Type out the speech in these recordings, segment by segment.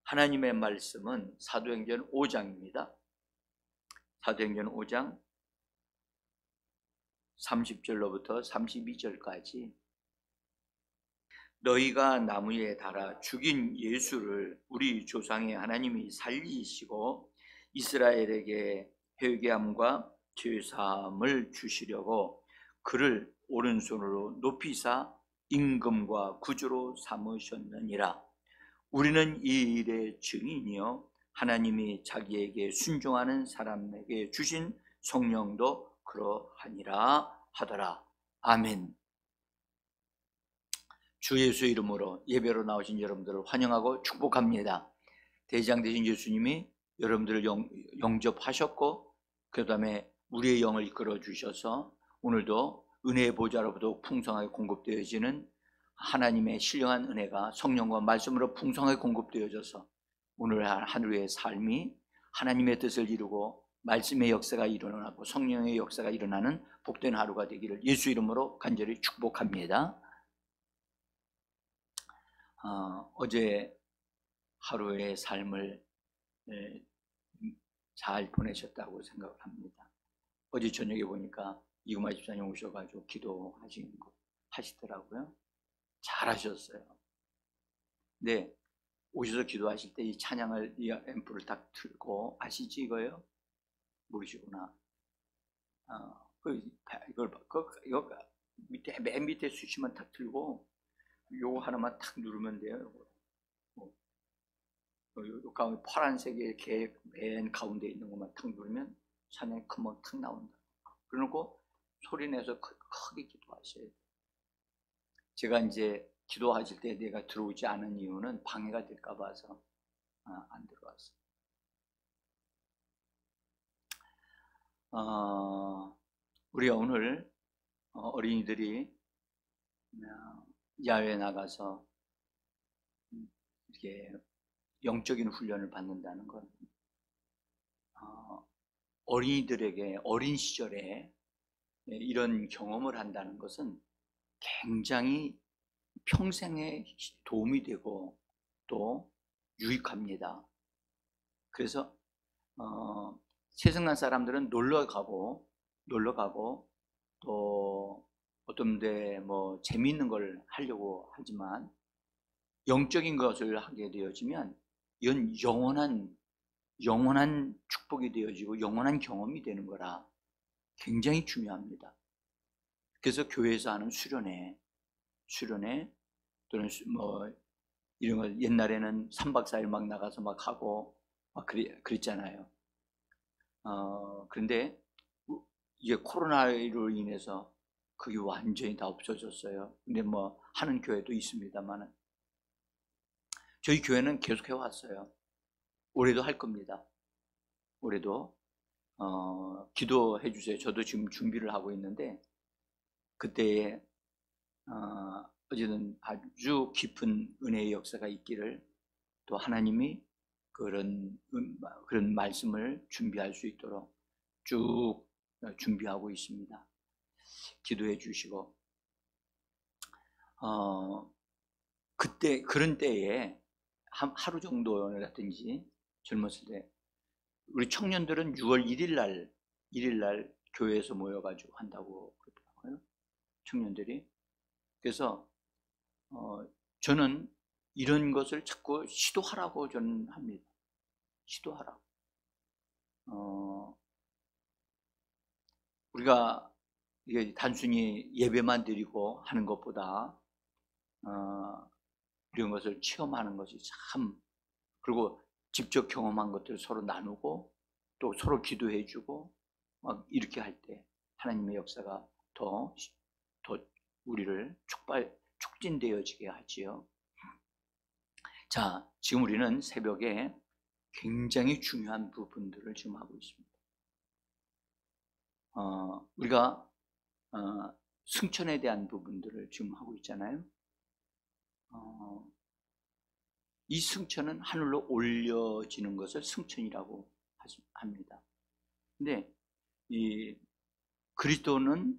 하나님의 말씀은 사도행전 5장입니다. 사도행전 5장 30절로부터 32절까지 너희가 나무에 달아 죽인 예수를 우리 조상의 하나님이 살리시고 이스라엘에게 회개함과 죄사함을 주시려고 그를 오른손으로 높이사 임금과 구주로 삼으셨느니라. 우리는 이 일의 증인이요 하나님이 자기에게 순종하는 사람에게 주신 성령도 그러하니라 하더라. 아멘. 주 예수 이름으로 예배로 나오신 여러분들을 환영하고 축복합니다. 대장 되신 예수님이 여러분들을 영접하셨고 그 다음에 우리의 영을 이끌어 주셔서 오늘도 은혜의 보좌로부터 풍성하게 공급되어지는 하나님의 신령한 은혜가 성령과 말씀으로 풍성하게 공급되어져서 오늘 하루의 삶이 하나님의 뜻을 이루고 말씀의 역사가 일어나고 성령의 역사가 일어나는 복된 하루가 되기를 예수 이름으로 간절히 축복합니다. 어제 하루의 삶을 잘 보내셨다고 생각을 합니다. 어제 저녁에 보니까 이구마 집사님 오셔가지고 하시더라고요. 잘하셨어요. 네, 오셔서 기도하실 때 이 찬양을 이 앰프를 딱 틀고 아시지 이거요? 모르시구나. 이거 밑에 맨 밑에 수시만 탁 틀고 요거 하나만 탁 누르면 돼요. 요 가운데 파란색의 이렇게 맨 가운데 있는 것만 탁 누르면 찬양이 금방 탁 나온다. 그러고 소리 내서 크게 기도하셔야 돼요. 제가 이제 기도하실 때 내가 들어오지 않은 이유는 방해가 될까 봐서 안 들어왔어요. 우리가 오늘 어린이들이 야외에 나가서 이렇게 영적인 훈련을 받는다는 건 어린이들에게 어린 시절에 이런 경험을 한다는 것은 굉장히 평생에 도움이 되고 또 유익합니다. 그래서 세상난 사람들은 놀러 가고 또 어떤 데 뭐 재미있는 걸 하려고 하지만 영적인 것을 하게 되어지면 이건 영원한 축복이 되어지고 영원한 경험이 되는 거라 굉장히 중요합니다. 그래서 교회에서 하는 수련회 또는 뭐 이런 걸 옛날에는 3박 4일 막 나가서 막 하고 막 그랬잖아요. 그런데 이게 코로나로 인해서 그게 완전히 다 없어졌어요. 근데 뭐 하는 교회도 있습니다만 저희 교회는 계속 해왔어요. 올해도 할 겁니다. 올해도 기도해 주세요. 저도 지금 준비를 하고 있는데 그때에 어쨌든 아주 깊은 은혜의 역사가 있기를 또 하나님이 그런 말씀을 준비할 수 있도록 쭉 준비하고 있습니다. 기도해 주시고 그때 그런 때에 하루 정도라든지 젊었을 때 우리 청년들은 6월 1일 날 교회에서 모여가지고 한다고 그러더라고요. 청년들이. 그래서 저는 이런 것을 자꾸 시도하라고 저는 합니다. 시도하라고. 우리가 이게 단순히 예배만 드리고 하는 것보다 이런 것을 체험하는 것이 참, 그리고 직접 경험한 것들을 서로 나누고 또 서로 기도해 주고 막 이렇게 할 때 하나님의 역사가 더 우리를 촉진되어지게 하지요. 자, 지금 우리는 새벽에 굉장히 중요한 부분들을 지금 하고 있습니다. 우리가 승천에 대한 부분들을 지금 하고 있잖아요. 이 승천은 하늘로 올려지는 것을 승천이라고 합니다. 근데 이 그리스도는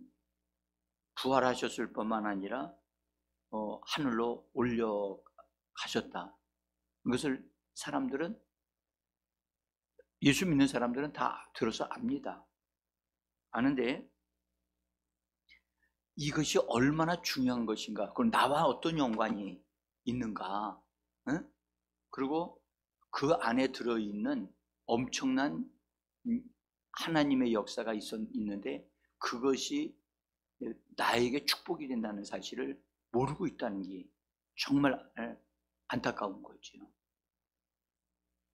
부활하셨을 뿐만 아니라 하늘로 올려가셨다. 이것을 사람들은, 예수 믿는 사람들은 다 들어서 압니다. 아는데 이것이 얼마나 중요한 것인가, 그럼 나와 어떤 연관이 있는가, 응? 그리고 그 안에 들어있는 엄청난 하나님의 역사가 있는데 그것이 나에게 축복이 된다는 사실을 모르고 있다는 게 정말 안타까운 거죠.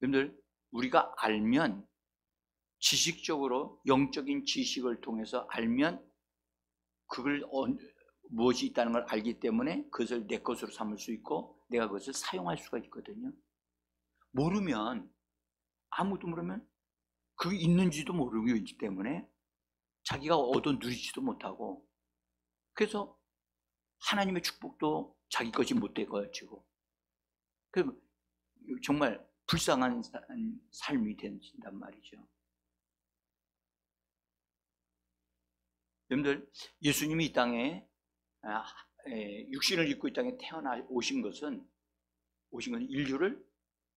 여러분들, 우리가 알면, 지식적으로 영적인 지식을 통해서 알면 그걸 무엇이 있다는 걸 알기 때문에 그것을 내 것으로 삼을 수 있고 내가 그것을 사용할 수가 있거든요. 모르면, 아무도 모르면 그게 있는지도 모르고 있기 때문에 자기가 얻어 누리지도 못하고, 그래서 하나님의 축복도 자기 것이 못 되어지고, 정말 불쌍한 삶이 된단 말이죠. 여러분들, 예수님이 이 땅에 육신을 입고 이 땅에 오신 것은 인류를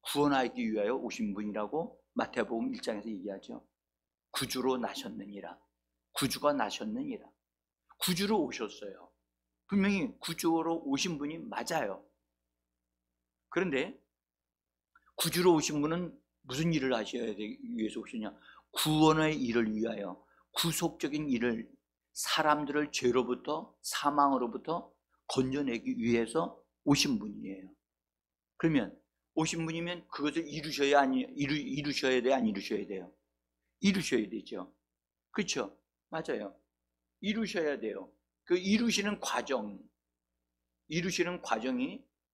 구원하기 위하여 오신 분이라고 마태복음 1장에서 얘기하죠. 구주로 나셨느니라. 구주가 나셨느니라. 구주로 오셨어요. 분명히 구주로 오신 분이 맞아요. 그런데 구주로 오신 분은 무슨 일을 하셔야 되기 위해서 오시냐? 구원의 일을 위하여, 구속적인 일을, 사람들을 죄로부터, 사망으로부터 건져내기 위해서 오신 분이에요. 그러면 오신 분이면 그것을 이루셔야 돼요, 안 이루셔야 돼요? 이루셔야 되죠. 그렇죠? 맞아요. 이루셔야 돼요. 그 이루시는 과정이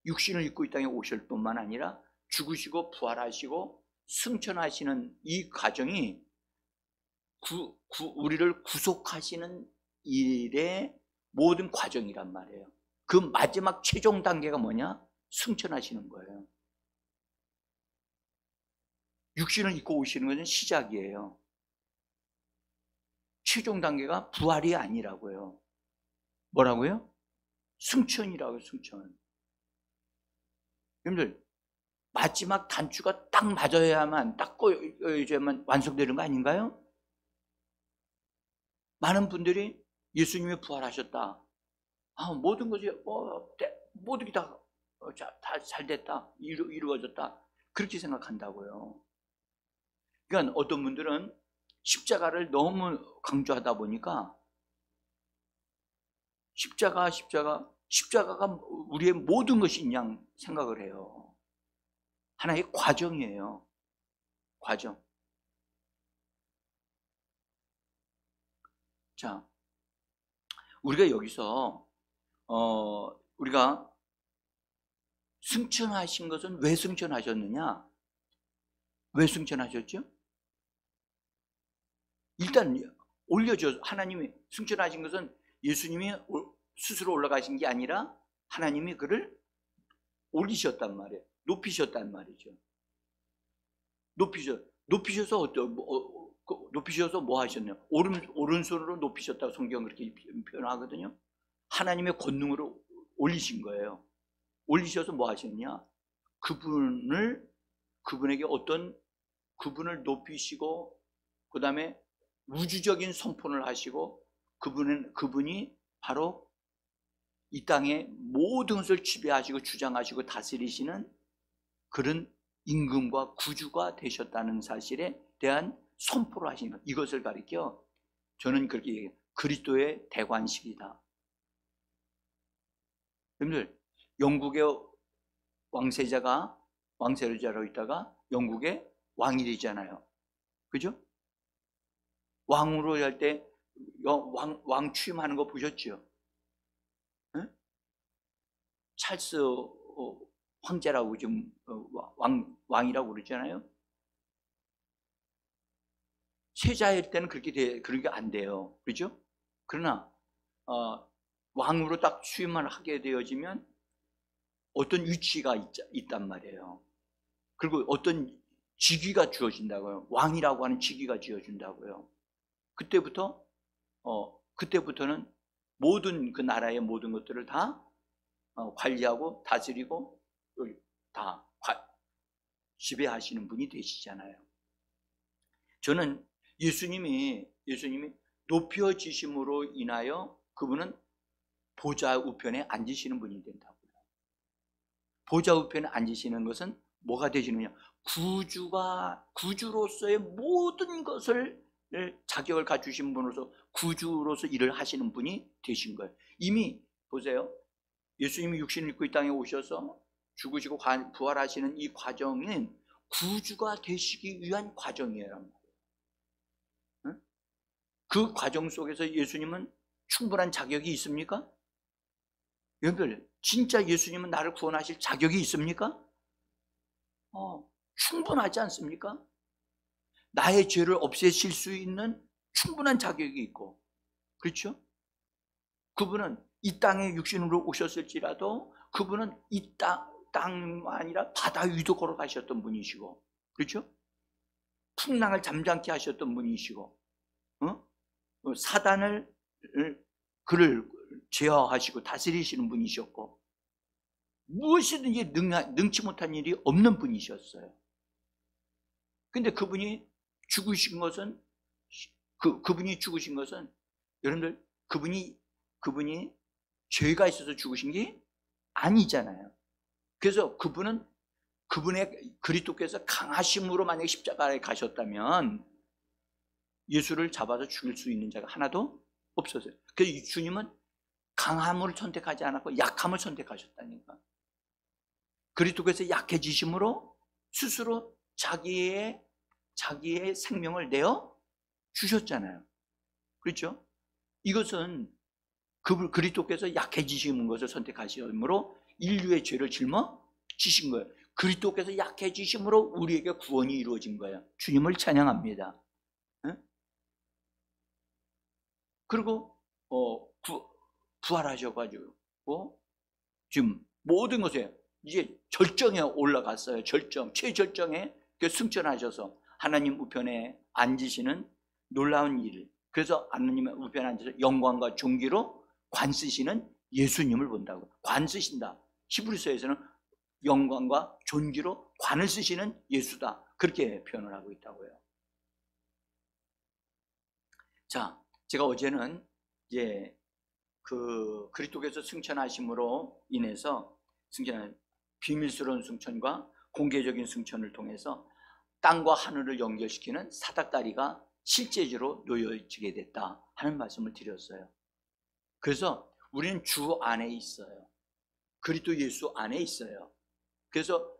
육신을 입고 이 땅에 오실 뿐만 아니라 죽으시고 부활하시고 승천하시는 이 과정이 우리를 구속하시는 일의 모든 과정이란 말이에요. 그 마지막 최종 단계가 뭐냐? 승천하시는 거예요. 육신을 입고 오시는 것은 시작이에요. 최종 단계가 부활이 아니라고요. 뭐라고요? 승천이라고요. 승천. 여러분들, 마지막 단추가 딱 맞아야만, 딱 꼬여야만 완성되는 거 아닌가요? 많은 분들이 예수님이 부활하셨다, 모든 것이 모든 게 다 잘 됐다, 이루어졌다, 그렇게 생각한다고요. 그러니까 어떤 분들은 십자가를 너무 강조하다 보니까 십자가가 우리의 모든 것인 양 생각을 해요. 하나의 과정이에요. 과정. 자, 우리가 여기서 우리가 승천하신 것은 왜 승천하셨느냐? 왜 승천하셨죠? 일단 하나님이 승천하신 것은 예수님이 스스로 올라가신 게 아니라 하나님이 그를 올리셨단 말이에요. 높이셨단 말이죠. 높이셔서 높이셔서 뭐 하셨냐? 오른손으로 높이셨다고 성경은 그렇게 표현하거든요. 하나님의 권능으로 올리신 거예요. 올리셔서 뭐 하셨냐? 그분을 높이시고, 그 다음에 우주적인 선포를 하시고, 그분이 바로 이 땅의 모든 것을 지배하시고 주장하시고 다스리시는 그런 임금과 구주가 되셨다는 사실에 대한 선포를 하시는 것, 이것을 가리켜 저는 그렇게 얘기해요. 그리스도의 대관식이다. 여러분들, 영국의 왕세자로 있다가 영국의 왕이 되잖아요. 그죠? 왕으로 할 때 왕 취임하는 거 보셨죠? 네? 찰스 황제라고 지금 왕이라고 그러잖아요. 세자일 때는 그렇게 안 돼요. 그렇죠? 그러나 왕으로 딱 취임을 하게 되어지면 어떤 위치가 있단 말이에요. 그리고 어떤 직위가 주어진다고요. 왕이라고 하는 직위가 주어진다고요. 그때부터는 모든 그 나라의 모든 것들을 다 관리하고 다스리고 다 지배하시는 분이 되시잖아요. 저는 예수님이 높여지심으로 인하여 그분은 보좌 우편에 앉으시는 분이 된다고요. 보좌 우편에 앉으시는 것은 뭐가 되시느냐? 구주로서의 모든 것을 자격을 갖추신 분으로서 구주로서 일을 하시는 분이 되신 거예요. 이미 보세요. 예수님이 육신을 입고 이 땅에 오셔서 죽으시고 부활하시는 이 과정은 구주가 되시기 위한 과정이에요. 그 과정 속에서 예수님은 충분한 자격이 있습니까? 여러분들, 진짜 예수님은 나를 구원하실 자격이 있습니까? 충분하지 않습니까? 나의 죄를 없애실 수 있는 충분한 자격이 있고, 그렇죠? 그분은 이 땅에 육신으로 오셨을지라도 그분은 이 땅 아니라 바다 위도 걸어가셨던 분이시고, 그렇죠? 풍랑을 잠잠케 하셨던 분이시고, 사단을 그를 제어하시고 다스리시는 분이셨고, 무엇이든지 능치 못한 일이 없는 분이셨어요. 근데 그분이 죽으신 것은 여러분들, 그분이 죄가 있어서 죽으신 게 아니잖아요. 그래서 그분의 그리스도께서 강하심으로 만약에 십자가에 가셨다면 예수를 잡아서 죽일 수 있는 자가 하나도 없었어요. 그래서 주님은 강함을 선택하지 않았고 약함을 선택하셨다니까. 그리스도께서 약해지심으로 스스로 자기의 생명을 내어 주셨잖아요. 그렇죠? 이것은 그리스도께서 약해지시는 것을 선택하심으로 인류의 죄를 짊어지신 거예요. 그리스도께서 약해지심으로 우리에게 구원이 이루어진 거예요. 주님을 찬양합니다. 그리고 부활하셔가지고 지금 모든 것에 이제 절정에 올라갔어요. 최절정에 승천하셔서 하나님 우편에 앉으시는 놀라운 일. 그래서 하나님의 우편에 앉아서 영광과 존귀로 관 쓰시는 예수님을 본다고. 관 쓰신다. 히브리서에서는 영광과 존귀로 관을 쓰시는 예수다, 그렇게 표현을 하고 있다고요. 자, 제가 어제는 이제 그리스도께서 승천하심으로 인해서 승천한 비밀스러운 승천과 공개적인 승천을 통해서 땅과 하늘을 연결시키는 사닥다리가 실제적으로 놓여지게 됐다 하는 말씀을 드렸어요. 그래서 우리는 주 안에 있어요. 그리스도 예수 안에 있어요. 그래서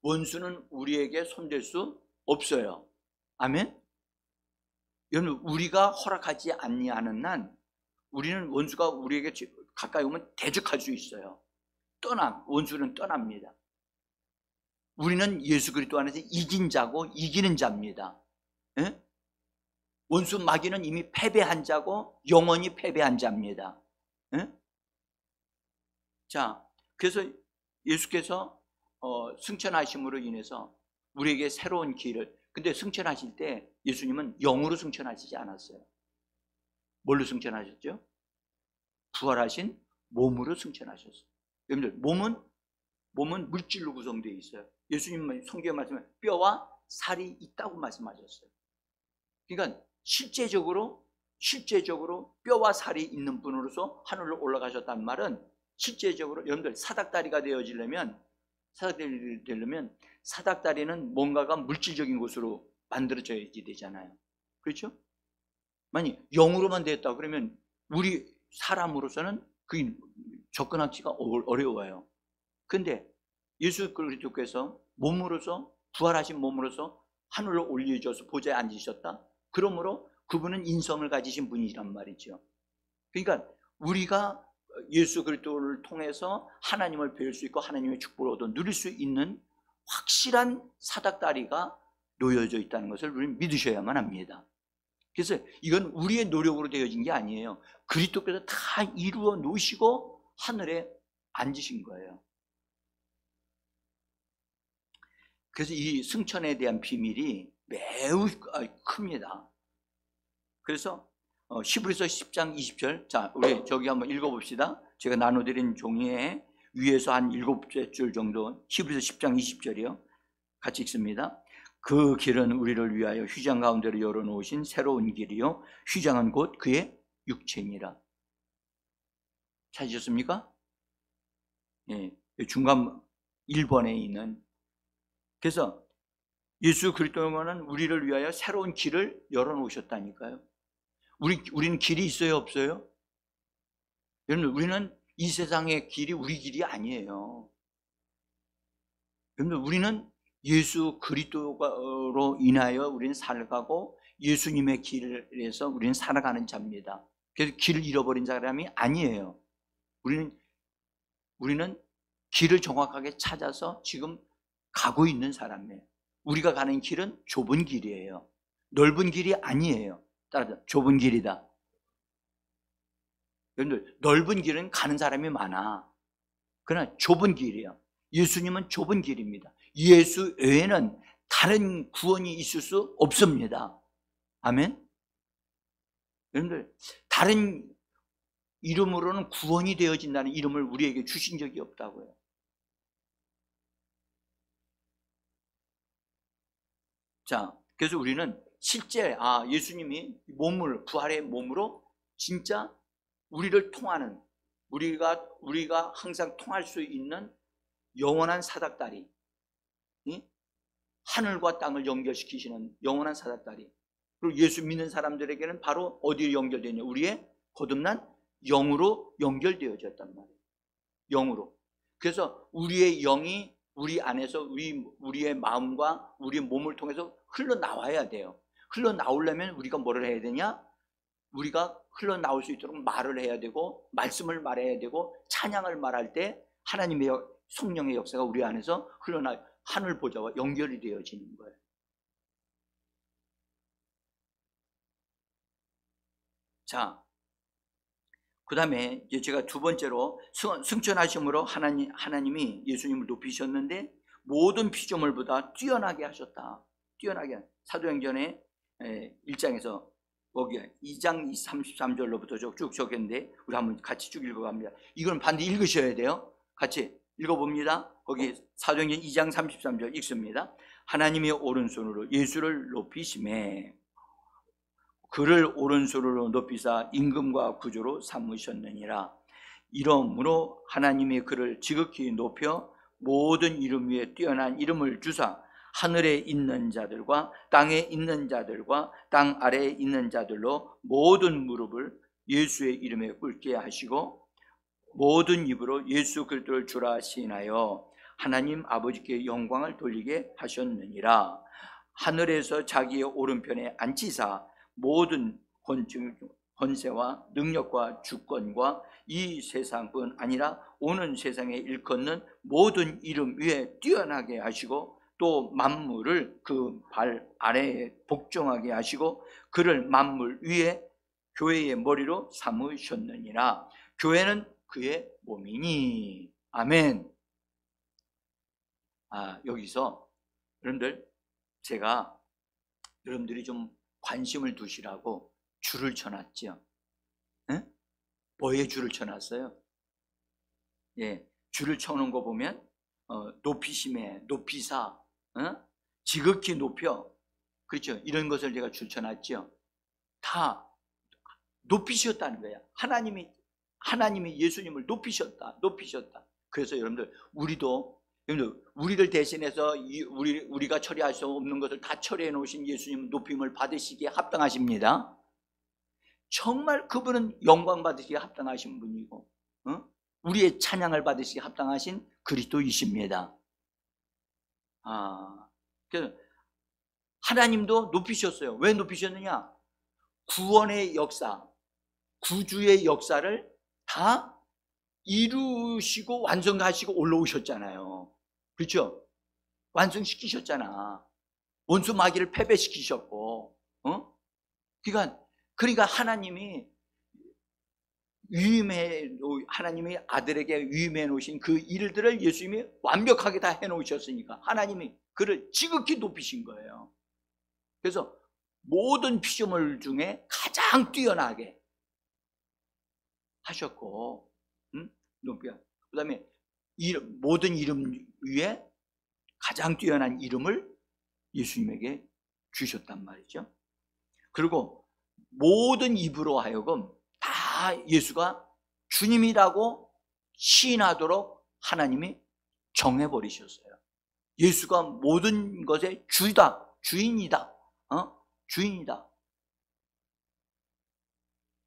원수는 우리에게 손댈 수 없어요. 아멘? 여러분, 우리가 허락하지 아니하는 한 우리는 원수가 우리에게 가까이 오면 대적할 수 있어요. 원수는 떠납니다. 우리는 예수 그리스도 안에서 이긴 자고 이기는 자입니다. 에? 원수 마귀는 이미 패배한 자고 영원히 패배한 자입니다. 에? 자, 그래서 예수께서 승천하심으로 인해서 우리에게 새로운 길을, 근데 승천하실 때 예수님은 영으로 승천하시지 않았어요. 뭘로 승천하셨죠? 부활하신 몸으로 승천하셨어요. 여러분들, 몸은 물질로 구성되어 있어요. 예수님은 성경에 말씀에 뼈와 살이 있다고 말씀하셨어요. 그러니까 실제적으로 뼈와 살이 있는 분으로서 하늘로 올라가셨다는 말은, 실제적으로 여러분들 사닥다리가 되려면 사닥다리는 뭔가가 물질적인 것으로 만들어져야 되잖아요. 그렇죠? 만약 영으로만 되었다 그러면 우리 사람으로서는 그게 접근하기가 어려워요. 근데 예수 그리스도께서 몸으로서, 부활하신 몸으로서 하늘로 올려져서 보좌에 앉으셨다. 그러므로 그분은 인성을 가지신 분이란 말이죠. 그러니까 우리가 예수 그리스도를 통해서 하나님을 배울 수 있고 하나님의 축복을 얻어 누릴 수 있는 확실한 사닥다리가 놓여져 있다는 것을 우리는 믿으셔야만 합니다. 그래서 이건 우리의 노력으로 되어진 게 아니에요. 그리스도께서 다 이루어 놓으시고 하늘에 앉으신 거예요. 그래서 이 승천에 대한 비밀이 매우 큽니다. 그래서 히브리서 10장 20절, 자, 우리 저기 한번 읽어봅시다. 제가 나눠드린 종이에 위에서 한 7줄 정도, 히브리서 10장 20절이요. 같이 읽습니다. 그 길은 우리를 위하여 휘장 가운데로 열어놓으신 새로운 길이요 휘장은 곧 그의 육체니라. 찾으셨습니까? 예, 중간 1번에 있는. 그래서 예수 그리스도는 우리를 위하여 새로운 길을 열어놓으셨다니까요. 우리는 길이 있어요, 없어요? 여러분, 우리는 이 세상의 길이 우리 길이 아니에요. 여러분, 우리는 예수 그리스도로 인하여 우리는 살아가고 예수님의 길에서 우리는 살아가는 자입니다. 그래서 길을 잃어버린 사람이 아니에요. 우리는 길을 정확하게 찾아서 지금 가고 있는 사람이에요. 우리가 가는 길은 좁은 길이에요. 넓은 길이 아니에요. 따라서 좁은 길이다. 여러분들, 넓은 길은 가는 사람이 많아. 그러나 좁은 길이에요. 예수님은 좁은 길입니다. 예수 외에는 다른 구원이 있을 수 없습니다. 아멘? 여러분들, 다른 이름으로는 구원이 되어진다는 이름을 우리에게 주신 적이 없다고요. 자, 그래서 우리는 실제 예수님이 부활의 몸으로 진짜 우리를 통하는, 우리가 항상 통할 수 있는 영원한 사닥다리, 하늘과 땅을 연결시키시는 영원한 사닥다리. 그리고 예수 믿는 사람들에게는 바로 어디에 연결되냐? 우리의 거듭난 영으로 연결되어졌단 말이에요. 영으로. 그래서 우리의 영이 우리 안에서 우리의 마음과 우리의 몸을 통해서 흘러나와야 돼요. 흘러나오려면 우리가 뭐를 해야 되냐? 우리가 흘러나올 수 있도록 말을 해야 되고, 말씀을 말해야 되고, 찬양을 말할 때 하나님의 성령의 역사가 우리 안에서 하늘 보좌와 연결이 되어지는 거예요. 자, 그 다음에 제가 두 번째로 승천하심으로 하나님이 예수님을 높이셨는데 모든 피조물보다 뛰어나게 하셨다. 뛰어나게. 사도행전의 1장에서 거기 2장 33절로부터 쭉 적였는데 우리 한번 같이 쭉 읽어갑니다. 이건 반드시 읽으셔야 돼요. 같이 읽어봅니다. 거기 사도행전 2장 33절 읽습니다. 하나님이 오른손으로 예수를 높이심에 그를 오른손으로 높이사 임금과 구주로 삼으셨느니라. 이러므로 하나님이 그를 지극히 높여 모든 이름 위에 뛰어난 이름을 주사 하늘에 있는 자들과 땅에 있는 자들과 땅 아래에 있는 자들로 모든 무릎을 예수의 이름에 꿇게 하시고 모든 입으로 예수 그리스도를 주라 시인하여 하나님 아버지께 영광을 돌리게 하셨느니라. 하늘에서 자기의 오른편에 앉히사 모든 권세와 능력과 주권과 이 세상뿐 아니라 오는 세상에 일컫는 모든 이름 위에 뛰어나게 하시고 또 만물을 그 발 아래에 복종하게 하시고 그를 만물 위에 교회의 머리로 삼으셨느니라. 교회는 그의 몸이니. 아멘. 여기서 여러분들, 제가 여러분들이 좀 관심을 두시라고 줄을 쳐놨죠. 응? 뭐에 줄을 쳐놨어요? 예, 줄을 쳐놓은 거 보면 높이심에, 높이사, 지극히 높여, 그렇죠? 이런 것을 제가 줄 쳐놨죠. 다 높이셨다는 거야. 하나님이 예수님을 높이셨다. 그래서 여러분들, 우리를 대신해서 우리가 처리할 수 없는 것을 다 처리해 놓으신 예수님 높임을 받으시기에 합당하십니다. 정말 그분은 영광 받으시기에 합당하신 분이고, 우리의 찬양을 받으시기에 합당하신 그리스도이십니다. 그래서 하나님도 높이셨어요. 왜 높이셨느냐? 구원의 역사, 구주의 역사를 다 이루시고 완성하시고 올라오셨잖아요. 그렇죠? 완성시키셨잖아. 원수 마귀를 패배시키셨고, 그러니까 하나님이 하나님이 아들에게 위임해 놓으신 그 일들을 예수님이 완벽하게 다 해 놓으셨으니까 하나님이 그를 지극히 높이신 거예요. 그래서 모든 피조물 중에 가장 뛰어나게 하셨고, 그 다음에 모든 이름 위에 가장 뛰어난 이름을 예수님에게 주셨단 말이죠. 그리고 모든 입으로 하여금 다 예수가 주님이라고 시인하도록 하나님이 정해버리셨어요. 예수가 모든 것의 주다, 주인이다, 주인이다.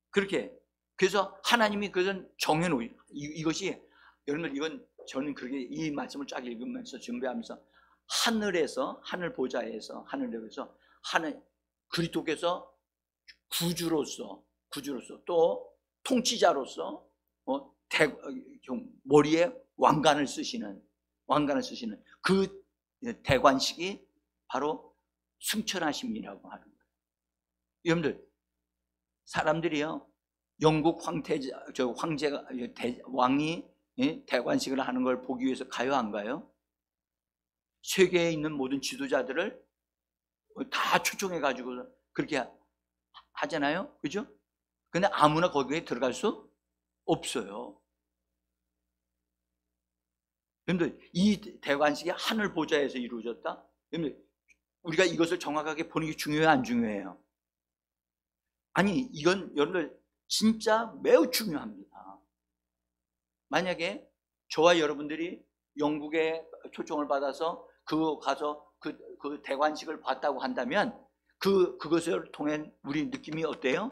그렇게 그래서 하나님이 그것은 정해놓은 이것이 여러분들 이건 저는 그렇게 이 말씀을 쫙 읽으면서 준비하면서 하늘 보좌에서 하늘 그리스도께서 구주로서 또 통치자로서 머리에 왕관을 쓰시는 그 대관식이 바로 승천하심이라고 하는 거예요. 여러분들 사람들이요 영국 황제가 왕이 대관식을 하는 걸 보기 위해서 가요 안 가요? 세계에 있는 모든 지도자들을 다 초청해 가지고 그렇게 하잖아요, 그죠? 근데 아무나 거기에 들어갈 수 없어요. 여러분들 이 대관식이 하늘 보좌에서 이루어졌다. 여러분들 우리가 이것을 정확하게 보는 게 중요해요, 안 중요해요? 아니 이건 여러분들 진짜 매우 중요합니다. 만약에 저와 여러분들이 영국에 초청을 받아서 가서 그 대관식을 봤다고 한다면 그것을 통해 우리 느낌이 어때요?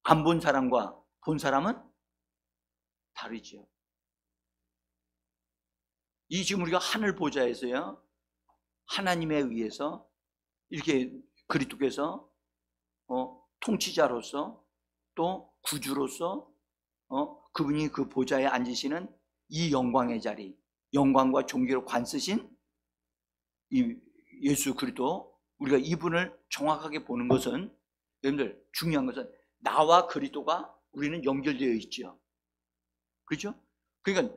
안 본 사람과 본 사람은 다르지요. 이 지금 우리가 하늘 보좌에서요 하나님에 의해서 이렇게 그리스도께서 통치자로서 또 구주로서 그분이 그 보좌에 앉으시는 이 영광의 자리, 영광과 존귀로 관쓰신 이 예수 그리스도, 우리가 이분을 정확하게 보는 것은 여러분들 중요한 것은 나와 그리스도가 우리는 연결되어 있죠. 그렇죠? 그러니까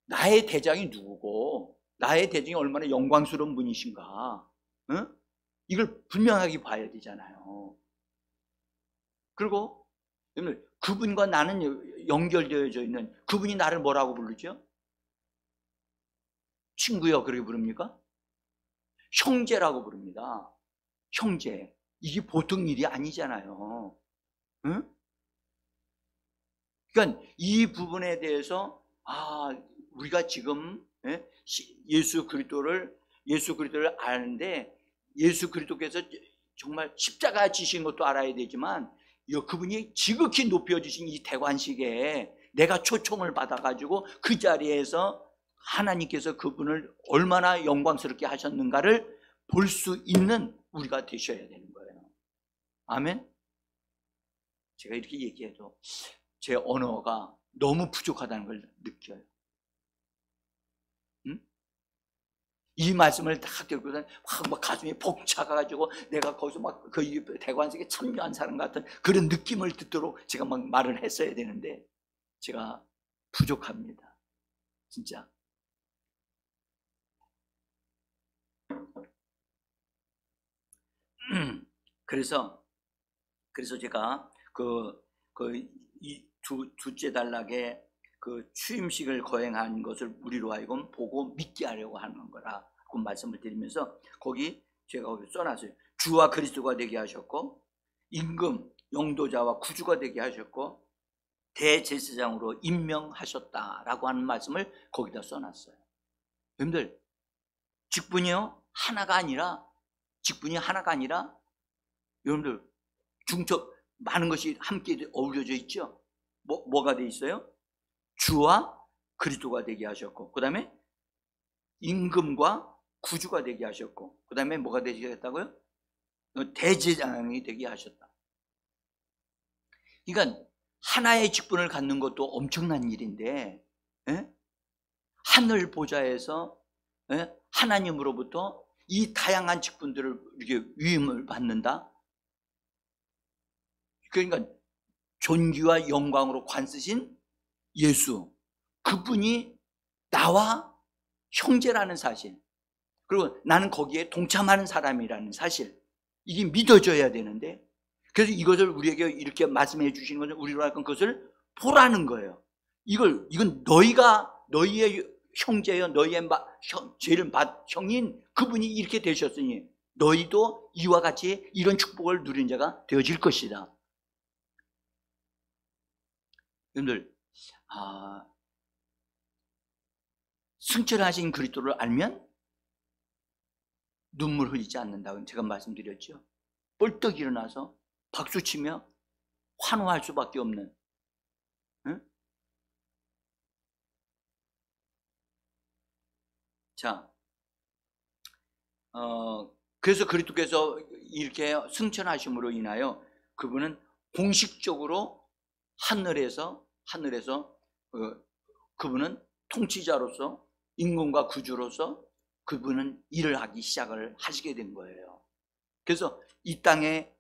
나의 대장이 누구고 나의 대장이 얼마나 영광스러운 분이신가, 응? 이걸 분명하게 봐야 되잖아요. 그리고 여러분들 그분과 나는 연결되어져 있는 그분이 나를 뭐라고 부르죠? 친구요 그렇게 부릅니까? 형제라고 부릅니다. 형제. 이게 보통 일이 아니잖아요. 응? 그러니까 이 부분에 대해서 우리가 지금 예수 그리스도를 아는데 예수 그리스도께서 정말 십자가 지신 것도 알아야 되지만 그분이 지극히 높여주신 이 대관식에 내가 초청을 받아가지고 그 자리에서 하나님께서 그분을 얼마나 영광스럽게 하셨는가를 볼 수 있는 우리가 되셔야 되는 거예요. 아멘? 제가 이렇게 얘기해도 제 언어가 너무 부족하다는 걸 느껴요. 응? 이 말씀을 딱 듣고서 막 가슴이 벅차가지고 내가 거기서 막 그 대관식에 참여한 사람 같은 그런 느낌을 듣도록 제가 막 말을 했어야 되는데 제가 부족합니다. 진짜. 그래서 제가 이 둘째 단락에 그 취임식을 거행한 것을 우리로 하여금 보고 믿게 하려고 하는 거라고 말씀을 드리면서 거기 제가 거기 써놨어요. 주와 그리스도가 되게 하셨고 임금, 영도자와 구주가 되게 하셨고 대제사장으로 임명하셨다라고 하는 말씀을 거기다 써놨어요. 여러분들 직분이요 하나가 아니라 여러분들 중첩 많은 것이 함께 어우러져 있죠. 뭐가 돼 있어요? 주와 그리스도가 되게 하셨고 그 다음에 임금과 구주가 되게 하셨고 그 다음에 뭐가 되게 했다고요? 대제사장이 되게 하셨다. 그러니까 하나의 직분을 갖는 것도 엄청난 일인데 하늘 보좌에서 하나님으로부터 이 다양한 직분들을 이렇게 위임을 받는다. 그러니까 존귀와 영광으로 관쓰신 예수, 그분이 나와 형제라는 사실, 그리고 나는 거기에 동참하는 사람이라는 사실, 이게 믿어져야 되는데, 그래서 이것을 우리에게 이렇게 말씀해 주시는 것은 우리로 하여금 그것을 보라는 거예요. 이건 너희의 형제여 너희의 죄를 형인 그분이 이렇게 되셨으니 너희도 이와 같이 이런 축복을 누린 자가 되어질 것이다. 여러분들, 승천하신 그리스도를 알면 눈물 흘리지 않는다고 제가 말씀드렸죠. 벌떡 일어나서 박수치며 환호할 수밖에 없는, 응? 자, 그래서 그리스도께서 이렇게 승천하심으로 인하여 그분은 공식적으로 하늘에서 그분은 통치자로서 임금과 구주로서 그분은 일을 하기 시작을 하시게 된 거예요. 그래서 이 땅에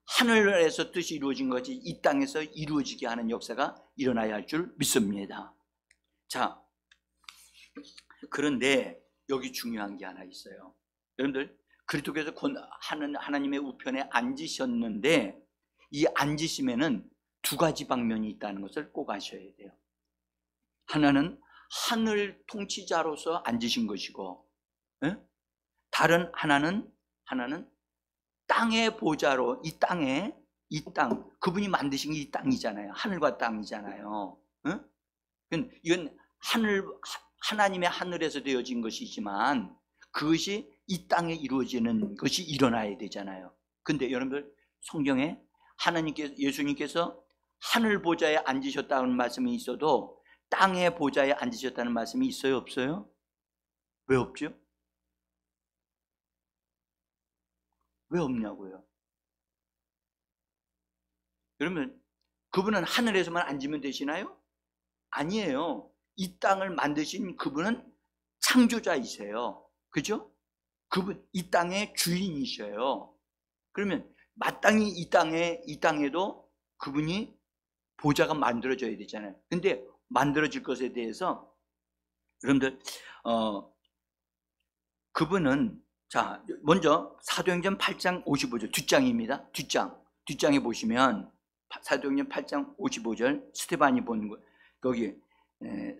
하늘에서 뜻이 이루어진 것이 이 땅에서 이루어지게 하는 역사가 일어나야 할 줄 믿습니다. 자, 그런데 여기 중요한 게 하나 있어요. 여러분들, 그리스도께서 하나님의 우편에 앉으셨는데 이 앉으심에는 두 가지 방면이 있다는 것을 꼭 아셔야 돼요. 하나는 하늘 통치자로서 앉으신 것이고, 다른 하나는 땅의 보좌로 이 땅, 그분이 만드신 게 이 땅이잖아요. 하늘과 땅이잖아요. 이건 하나님의 하늘에서 되어진 것이지만 그것이 이 땅에 이루어지는 것이 일어나야 되잖아요. 근데 여러분들, 성경에 예수님께서 하늘 보좌에 앉으셨다는 말씀이 있어도 땅의 보좌에 앉으셨다는 말씀이 있어요, 없어요? 왜 없죠? 왜 없냐고요? 여러분, 그분은 하늘에서만 앉으면 되시나요? 아니에요. 이 땅을 만드신 그분은 창조자이세요. 그죠? 그분, 이 땅의 주인이셔요. 그러면 마땅히 이 땅에도 그분이 보좌가 만들어져야 되잖아요. 근데 만들어질 것에 대해서 여러분들, 그분은, 자, 먼저 사도행전 8장 55절 뒷장입니다. 뒷장에 보시면 사도행전 8장 55절 스테반이 본 거, 거기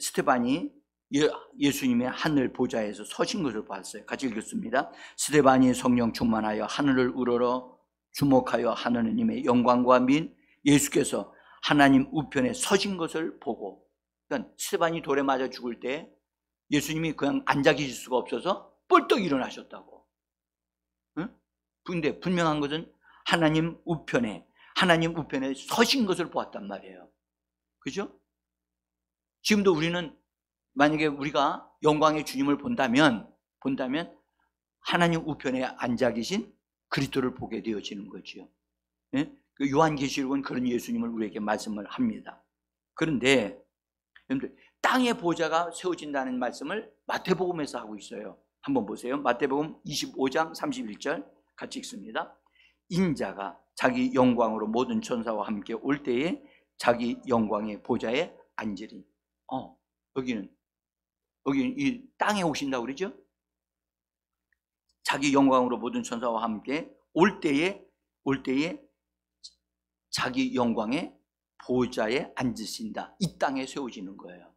스테반이 예수님의 하늘 보좌에서 서신 것을 봤어요. 같이 읽겠습니다. 스테반이 성령 충만하여 하늘을 우러러 주목하여 하느님의 영광과 민 예수께서 하나님 우편에 서신 것을 보고, 그러니까 스테반이 돌에 맞아 죽을 때 예수님이 그냥 앉아 계실 수가 없어서 뻘떡 일어나셨다고. 근데 분명한 것은 하나님 우편에 서신 것을 보았단 말이에요. 그죠? 지금도 우리는 만약에 우리가 영광의 주님을 본다면 하나님 우편에 앉아 계신 그리스도를 보게 되어지는 거죠. 요한계시록은 그런 예수님을 우리에게 말씀을 합니다. 그런데 여러분들, 땅의 보좌가 세워진다는 말씀을 마태복음에서 하고 있어요. 한번 보세요. 마태복음 25장 31절 같이 읽습니다. 인자가 자기 영광으로 모든 천사와 함께 올 때에 자기 영광의 보좌에 앉으리. 여기는 이 땅에 오신다고 그러죠? 자기 영광으로 모든 천사와 함께 올 때에 자기 영광의 보좌에 앉으신다. 이 땅에 세워지는 거예요.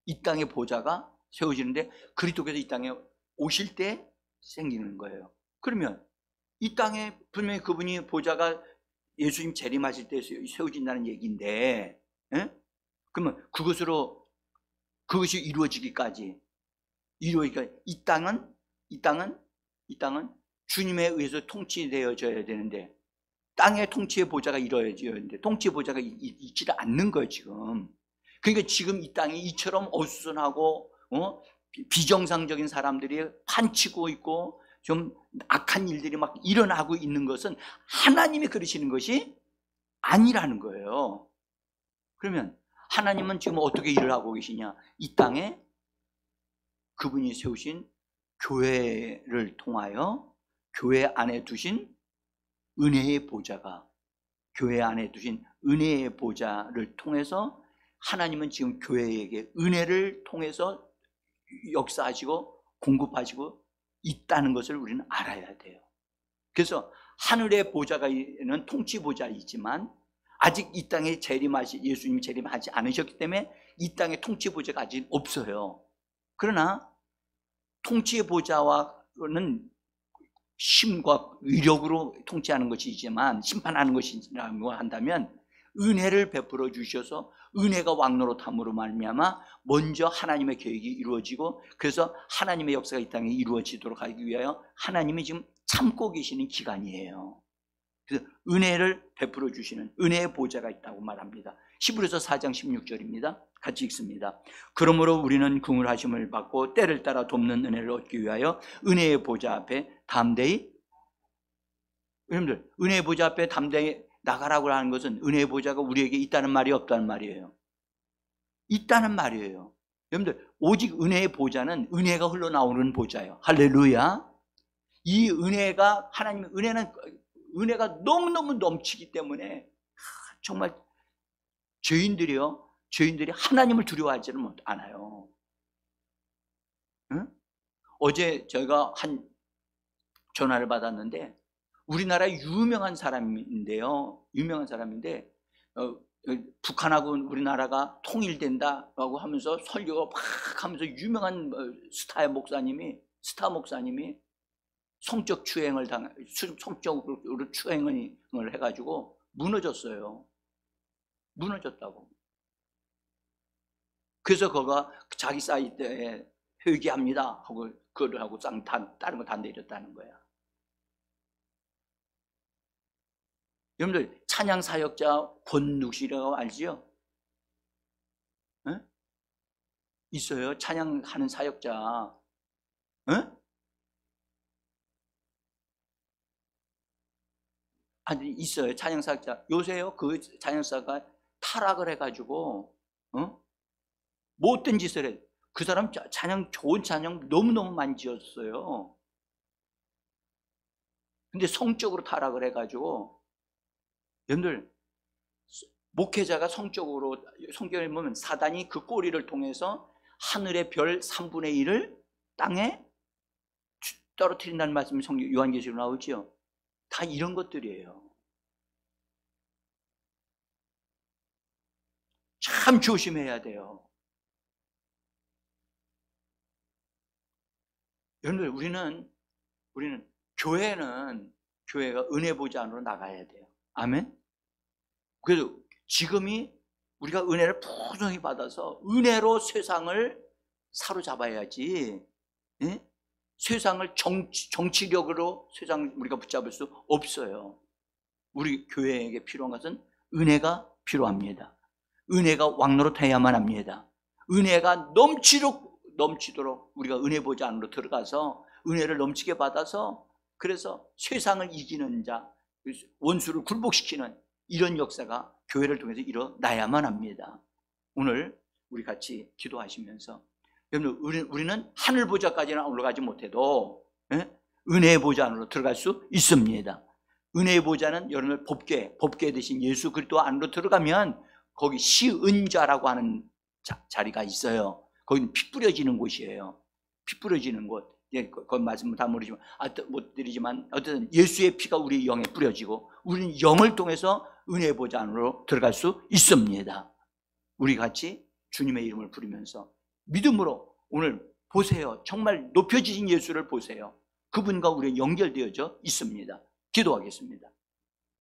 이 땅의 보좌가 세워지는데 그리스도께서 이 땅에 오실 때 생기는 거예요. 그러면 이 땅에 분명히 그분이 보좌가 예수님 재림하실 때 세워진다는 얘기인데, 그러면 그것이 이루어지기까지 이 땅은 주님에 의해서 통치되어져야 되는데 땅의 통치의 보좌가 이루어져야 되는데 통치의 보좌가 있지를 않는 거예요 지금. 그러니까 지금 이 땅이 이처럼 어수선하고 비정상적인 사람들이 판치고 있고 좀 악한 일들이 막 일어나고 있는 것은 하나님이 그러시는 것이 아니라는 거예요. 그러면 하나님은 지금 어떻게 일을 하고 계시냐? 이 땅에 그분이 세우신 교회를 통하여 교회 안에 두신 은혜의 보좌가, 교회 안에 두신 은혜의 보좌를 통해서 하나님은 지금 교회에게 은혜를 통해서 역사하시고 공급하시고 있다는 것을 우리는 알아야 돼요. 그래서 하늘의 보좌가는 통치 보좌이지만 아직 이 땅에 예수님이 재림하지 않으셨기 때문에 이 땅에 통치 보좌가 아직 없어요. 그러나 통치의 보좌와는 힘과 위력으로 통치하는 것이지만, 심판하는 것이라고 한다면 은혜를 베풀어 주셔서 은혜가 왕노로 탐으로 말미암아 먼저 하나님의 계획이 이루어지고, 그래서 하나님의 역사가 이 땅에 이루어지도록 하기 위하여 하나님이 지금 참고 계시는 기간이에요. 그래서 은혜를 베풀어 주시는 은혜의 보좌가 있다고 말합니다. 히브리서 4장 16절입니다. 같이 읽습니다. 그러므로 우리는 긍휼하심을 받고 때를 따라 돕는 은혜를 얻기 위하여 은혜의 보좌 앞에 담대히, 여러분들 은혜의 보좌 앞에 담대히 나가라고 하는 것은 은혜의 보좌가 우리에게 있다는 말이 없다는 말이에요. 있다는 말이에요. 여러분들 오직 은혜의 보좌는 은혜가 흘러나오는 보좌예요. 할렐루야. 이 은혜가, 하나님의 은혜가 너무너무 넘치기 때문에 정말 죄인들이 하나님을 두려워하지는 않아요. 응? 어제 저희가 한 전화를 받았는데, 우리나라 유명한 사람인데요. 유명한 사람인데 북한하고 우리나라가 통일된다라고 하면서 설교가 막 하면서 유명한 스타 목사님이 성적 추행을 성적으로 추행을 해가지고 무너졌어요. 무너졌다고. 그래서 그가 자기 사이트에 회개합니다 하고 그걸 하고 다른 거 다 내렸다는 거야. 여러분들 찬양 사역자 권누시라고 알지요? 에? 있어요. 찬양하는 사역자. 에? 아니, 있어요. 찬양 사역자. 요새요, 그 찬양사가 타락을 해가지고 못된 짓을 해. 그 사람 좋은 찬양 너무너무 많이 지었어요. 근데 성적으로 타락을 해가지고, 여러분들 목회자가 성적으로, 성경에 보면 사단이 그 꼬리를 통해서 하늘의 별 3분의 1을 땅에 떨어뜨린다는 말씀이 성경 요한계시록에 나오죠. 다 이런 것들이에요. 참 조심해야 돼요. 여러분들 우리는 교회가 은혜 보좌 안으로 나가야 돼요. 아멘. 그래서 지금이 우리가 은혜를 풍성히 받아서 은혜로 세상을 사로잡아야지, 예? 세상을 정치력으로 세상을 우리가 붙잡을 수 없어요. 우리 교회에게 필요한 것은 은혜가 필요합니다. 은혜가 왕노릇해야만 합니다. 은혜가 넘치도록 우리가 은혜 보좌 안으로 들어가서 은혜를 넘치게 받아서, 그래서 세상을 이기는 자, 원수를 굴복시키는 이런 역사가 교회를 통해서 일어나야만 합니다. 오늘 우리 같이 기도하시면서, 여러분 우리는 하늘 보좌까지는 올라가지 못해도 은혜의 보좌 안으로 들어갈 수 있습니다. 은혜의 보좌는 여러분을 법궤 되신 예수 그리스도 안으로 들어가면 거기 시은자라고 하는 자리가 있어요. 거기는 피 뿌려지는 곳이에요. 피 뿌려지는 곳. 예, 그건 말씀 다 모르지만, 못 드리지만, 어쨌든 예수의 피가 우리 영에 뿌려지고, 우리는 영을 통해서 은혜의 보좌 안으로 들어갈 수 있습니다. 우리 같이 주님의 이름을 부르면서 믿음으로 오늘 보세요. 정말 높여지신 예수를 보세요. 그분과 우리 연결되어져 있습니다. 기도하겠습니다.